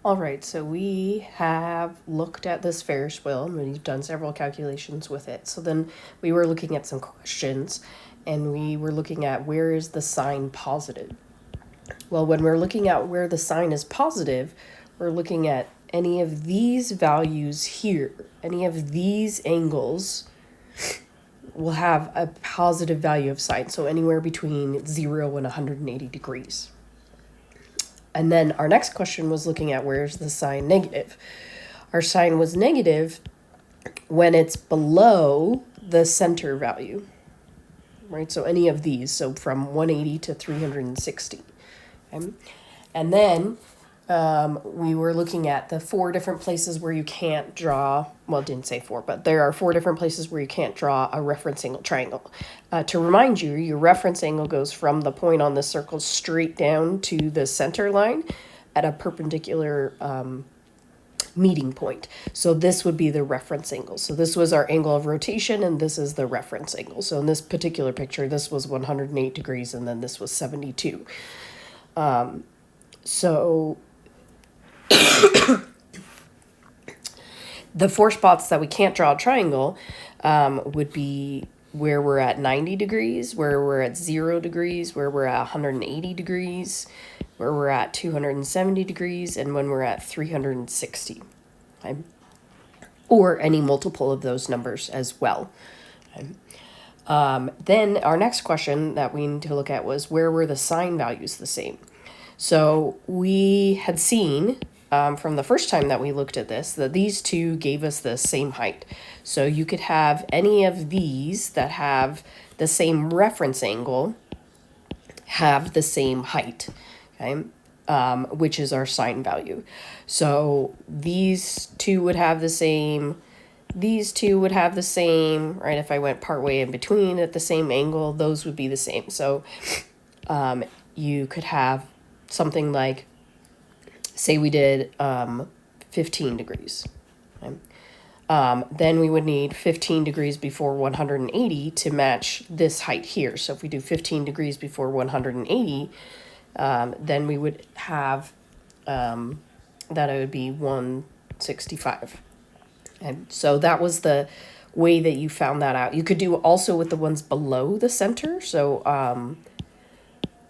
All right, so we have looked at this Ferris wheel and we've done several calculations with it. So then we were looking at some questions and we were looking at where is the sign positive. Well, when we're looking at where the sign is positive, we're looking at any of these values here, any of these angles will have a positive value of sine, so anywhere between 0 and 180 degrees. And then our next question was looking at where's the sign negative. Our sign was negative when it's below the center value, right? So any of these, so from 180 to 360. Okay? And then we were looking at the 4 different places where you can't draw, well, it didn't say 4, but there are 4 different places where you can't draw a reference angle triangle. To remind you, your reference angle goes from the point on the circle straight down to the center line at a perpendicular meeting point. So this would be the reference angle. So this was our angle of rotation and this is the reference angle. So in this particular picture, this was 108 degrees and then this was 72. So the 4 spots that we can't draw a triangle would be where we're at 90 degrees, where we're at 0 degrees, where we're at 180 degrees, where we're at 270 degrees, and when we're at 360. Okay? Or any multiple of those numbers as well. Okay? Then our next question that we need to look at was where were the sine values the same? So we had seen from the first time that we looked at this that these two gave us the same height. So you could have any of these that have the same reference angle have the same height, okay? Which is our sine value. So these two would have the same, these two would have the same, right? If I went partway in between at the same angle, those would be the same. So you could have something like, say we did 15 degrees. Okay? Then we would need 15 degrees before 180 to match this height here. So if we do 15 degrees before 180, then we would have that it would be 165. And so that was the way that you found that out. You could do also with the ones below the center. So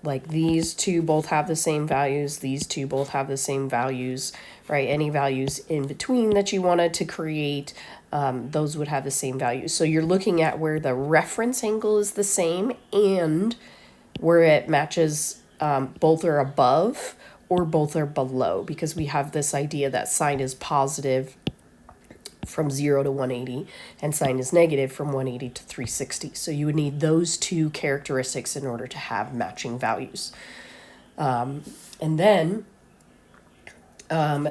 like these two both have the same values, these two both have the same values, right? Any values in between that you wanted to create, those would have the same values. So you're looking at where the reference angle is the same and where it matches, both are above or both are below, because we have this idea that sine is positive from 0 to 180 and sine is negative from 180 to 360. So you would need those two characteristics in order to have matching values. And then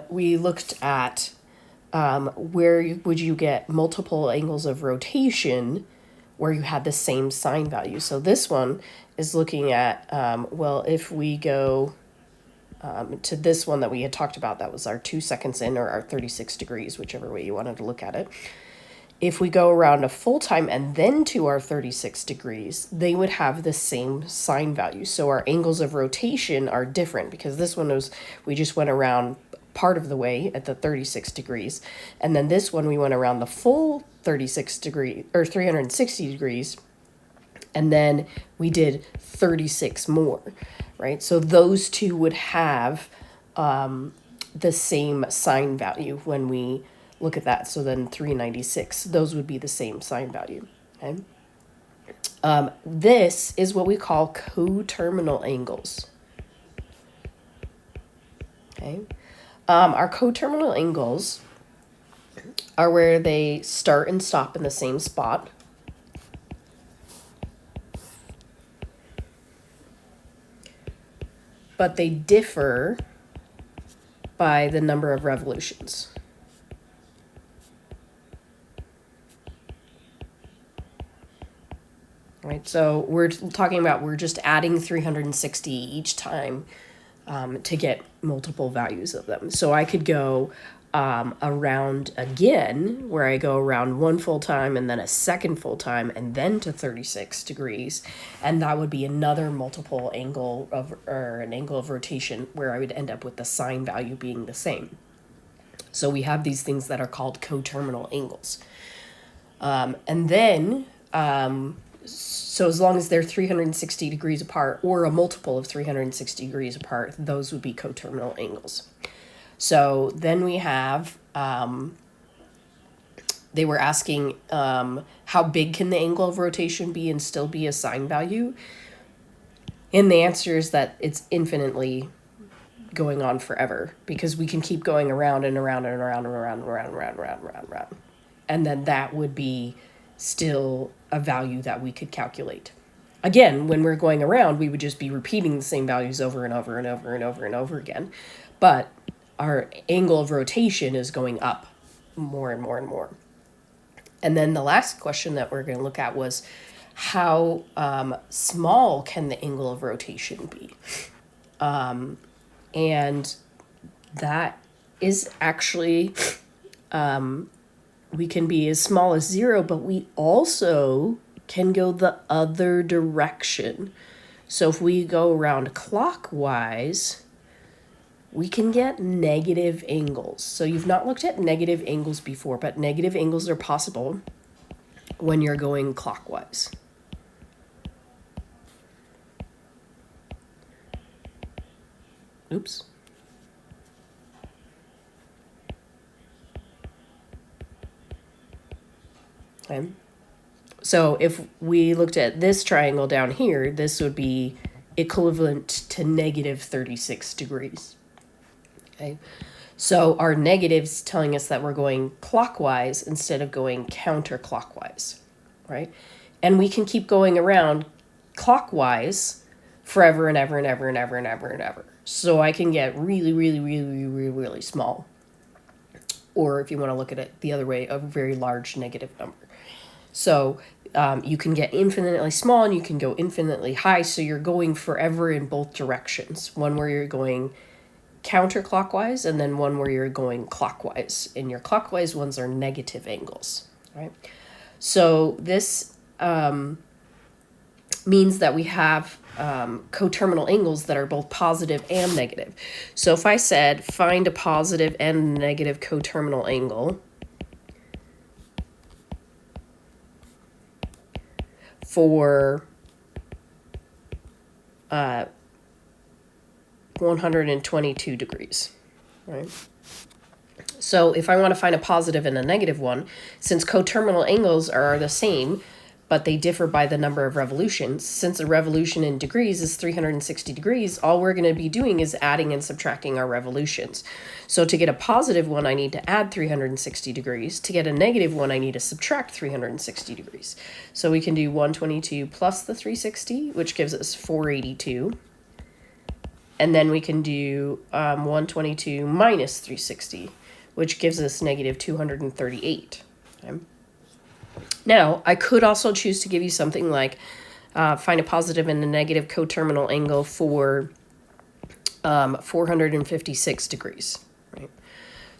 we looked at where would you get multiple angles of rotation where you had the same sine value. So this one is looking at, well, if we go to this one that we had talked about, that was our 2 seconds in or our 36 degrees, whichever way you wanted to look at it. If we go around a full time and then to our 36 degrees, they would have the same sine value. So our angles of rotation are different because this one was, we just went around part of the way at the 36 degrees. And then this one, we went around the full 36 degree or 360 degrees. And then we did 36 more, right? So those two would have the same sine value when we look at that. So then 396, those would be the same sine value, okay? This is what we call coterminal angles, okay? Our coterminal angles are where they start and stop in the same spot. But they differ by the number of revolutions. Right, so we're talking about, we're just adding 360 each time to get multiple values of them. So I could go around again, where I go around one full time and then a second full time and then to 36 degrees. And that would be another multiple angle of, or an angle of rotation where I would end up with the sine value being the same. So we have these things that are called coterminal angles. And then, so as long as they're 360 degrees apart or a multiple of 360 degrees apart, those would be coterminal angles. So then we have, they were asking how big can the angle of rotation be and still be a sine value? And the answer is that it's infinitely going on forever, because we can keep going around and around and around and around and around and around and around and around and around. And then that would be still a value that we could calculate. Again, when we're going around, we would just be repeating the same values over and over and over and over and over again. But our angle of rotation is going up more and more and more. And then the last question that we're going to look at was how small can the angle of rotation be? And that is actually, we can be as small as 0, but we also can go the other direction. So if we go around clockwise, we can get negative angles. So you've not looked at negative angles before, but negative angles are possible when you're going clockwise. Oops. Okay. So if we looked at this triangle down here, this would be equivalent to negative 36 degrees. Okay. So our negative's telling us that we're going clockwise instead of going counterclockwise, right? And we can keep going around clockwise forever and ever and ever and ever and ever and ever. So I can get really, really, really, really, really small. Or if you want to look at it the other way, a very large negative number. So you can get infinitely small and you can go infinitely high. So you're going forever in both directions. One where you're going counterclockwise and then one where you're going clockwise. And your clockwise ones are negative angles, right? So this means that we have coterminal angles that are both positive and negative. So if I said find a positive and negative coterminal angle for 122 degrees, right? So if I want to find a positive and a negative one, since coterminal angles are the same, but they differ by the number of revolutions, since a revolution in degrees is 360 degrees, all we're going to be doing is adding and subtracting our revolutions. So to get a positive one, I need to add 360 degrees. To get a negative one, I need to subtract 360 degrees. So we can do 122 plus the 360, which gives us 482. And then we can do 122 minus 360, which gives us negative 238. Okay. Now, I could also choose to give you something like find a positive and a negative coterminal angle for 456 degrees, right?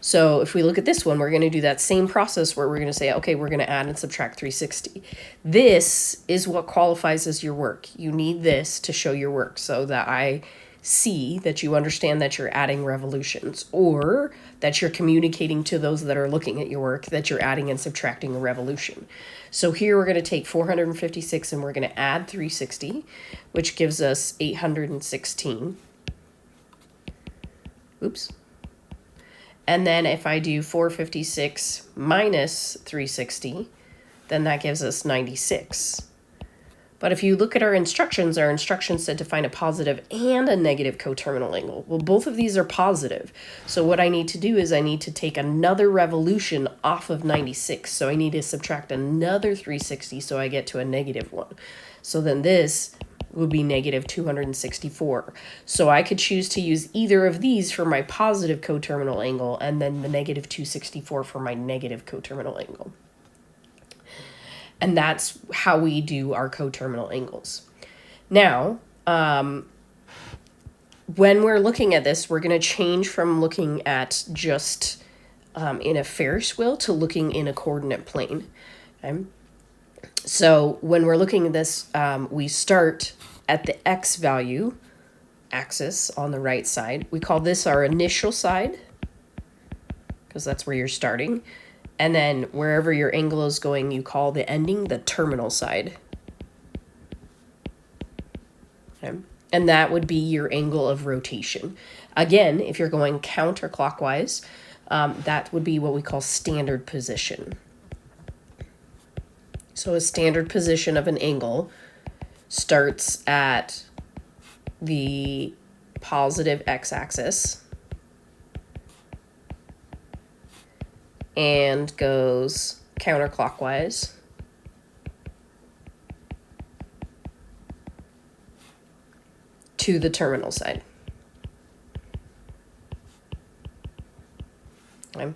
So if we look at this one, we're going to do that same process where we're going to say, okay, we're going to add and subtract 360. This is what qualifies as your work. You need this to show your work so that I see that you understand that you're adding revolutions, or that you're communicating to those that are looking at your work that you're adding and subtracting a revolution. So here we're going to take 456 and we're going to add 360, which gives us 816. Oops. And then if I do 456 minus 360, then that gives us 96. But if you look at our instructions said to find a positive and a negative coterminal angle. Well, both of these are positive. So what I need to do is I need to take another revolution off of 96. So I need to subtract another 360 so I get to a negative one. So then this would be negative 264. So I could choose to use either of these for my positive coterminal angle and then the negative 264 for my negative coterminal angle. And that's how we do our coterminal angles. Now, when we're looking at this, we're going to change from looking at just in a Ferris wheel to looking in a coordinate plane. Okay? So when we're looking at this, we start at the x value axis on the right side. We call this our initial side because that's where you're starting. And then wherever your angle is going, you call the ending the terminal side. Okay. And that would be your angle of rotation. Again, if you're going counterclockwise, that would be what we call standard position. So a standard position of an angle starts at the positive x-axis and goes counterclockwise to the terminal side. Okay.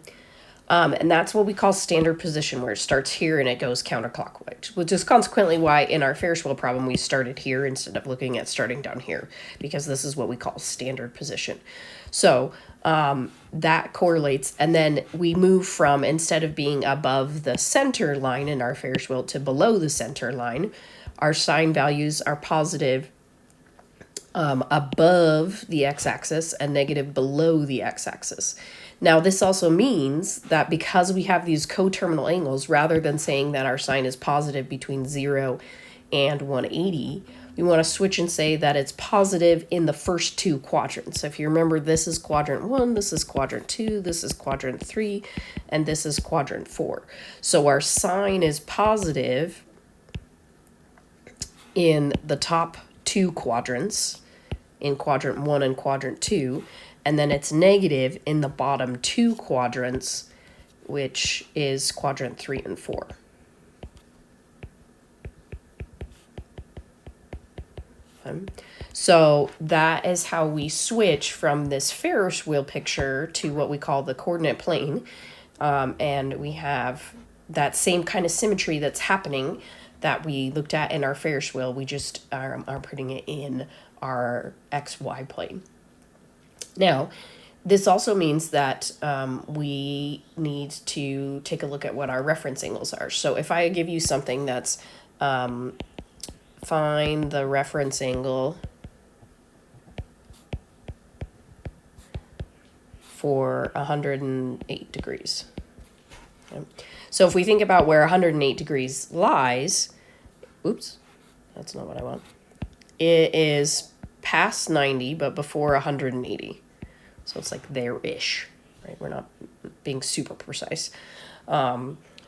And that's what we call standard position, where it starts here and it goes counterclockwise, which is consequently why in our Ferris wheel problem we started here instead of looking at starting down here, because this is what we call standard position. So that correlates, and then we move from, instead of being above the center line in our Ferris wheel to below the center line, our sine values are positive above the x-axis and negative below the x-axis. Now, this also means that because we have these coterminal angles, rather than saying that our sine is positive between 0 and 180, we want to switch and say that it's positive in the first two quadrants. So if you remember, this is quadrant 1, this is quadrant 2, this is quadrant 3, and this is quadrant 4. So our sine is positive in the top two quadrants, in quadrant 1 and quadrant 2, and then it's negative in the bottom two quadrants, which is quadrant 3 and 4. So that is how we switch from this Ferris wheel picture to what we call the coordinate plane. And we have that same kind of symmetry that's happening that we looked at in our Ferris wheel. We just are putting it in our XY plane. Now, this also means that we need to take a look at what our reference angles are. So if I give you something that's find the reference angle for 108 degrees. Okay. So if we think about where 108 degrees lies, oops, that's not what I want. It is past 90, but before 180. So it's like there-ish, right? We're not being super precise.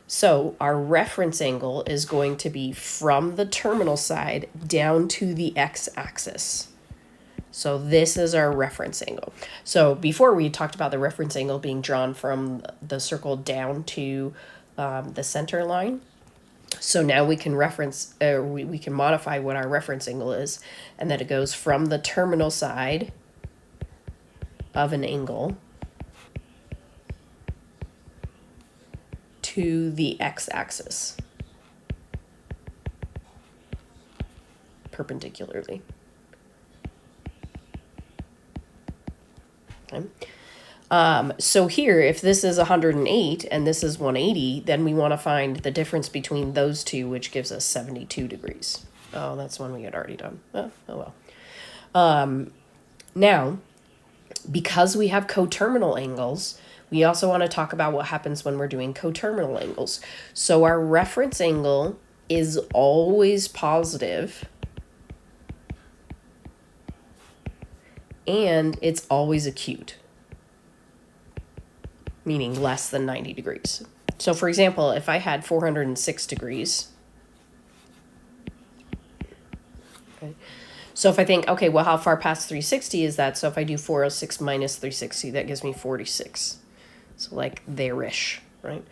So our reference angle is going to be from the terminal side down to the x-axis. So this is our reference angle. So before we talked about the reference angle being drawn from the circle down to the center line. So now we can we can modify what our reference angle is, and that it goes from the terminal side of an angle to the x-axis perpendicularly. Okay. So here, if this is 108 and this is 180, then we want to find the difference between those two, which gives us 72 degrees. Oh, that's one we had already done. Oh well. Now, because we have coterminal angles, we also want to talk about what happens when we're doing coterminal angles. So our reference angle is always positive, and it's always acute, meaning less than 90 degrees. So for example, if I had 406 degrees, okay, so if I think, okay, well, how far past 360 is that? So if I do 406 minus 360, that gives me 46. So like there-ish, right?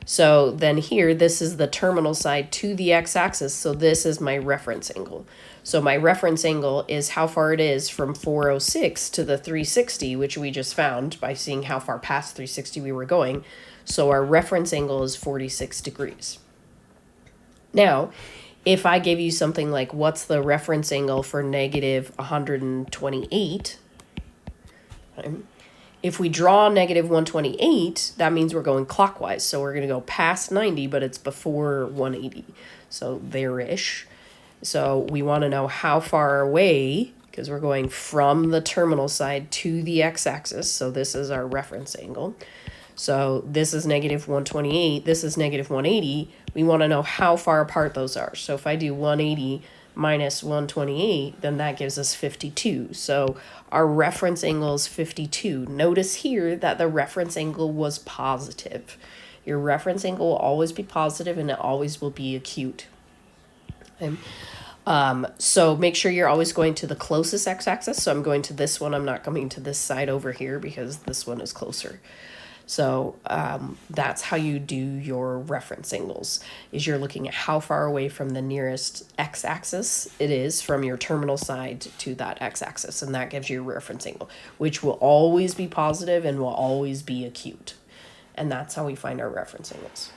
So then here, this is the terminal side to the x-axis. So this is my reference angle. So my reference angle is how far it is from 406 to the 360, which we just found by seeing how far past 360 we were going. So our reference angle is 46 degrees. Now, if I gave you something like, what's the reference angle for negative 128, Okay. If we draw negative 128, that means we're going clockwise. So we're going to go past 90, but it's before 180. So there-ish. So we want to know how far away, because we're going from the terminal side to the x-axis. So this is our reference angle. So this is negative 128. This is negative 180. We want to know how far apart those are. So if I do 180 minus 128, then that gives us 52. So our reference angle is 52. Notice here that the reference angle was positive. Your reference angle will always be positive and it always will be acute. Okay. So make sure you're always going to the closest x-axis. So I'm going to this one. I'm not coming to this side over here because this one is closer. So that's how you do your reference angles, is you're looking at how far away from the nearest x-axis it is from your terminal side to that x-axis, and that gives you your reference angle, which will always be positive and will always be acute. And that's how we find our reference angles.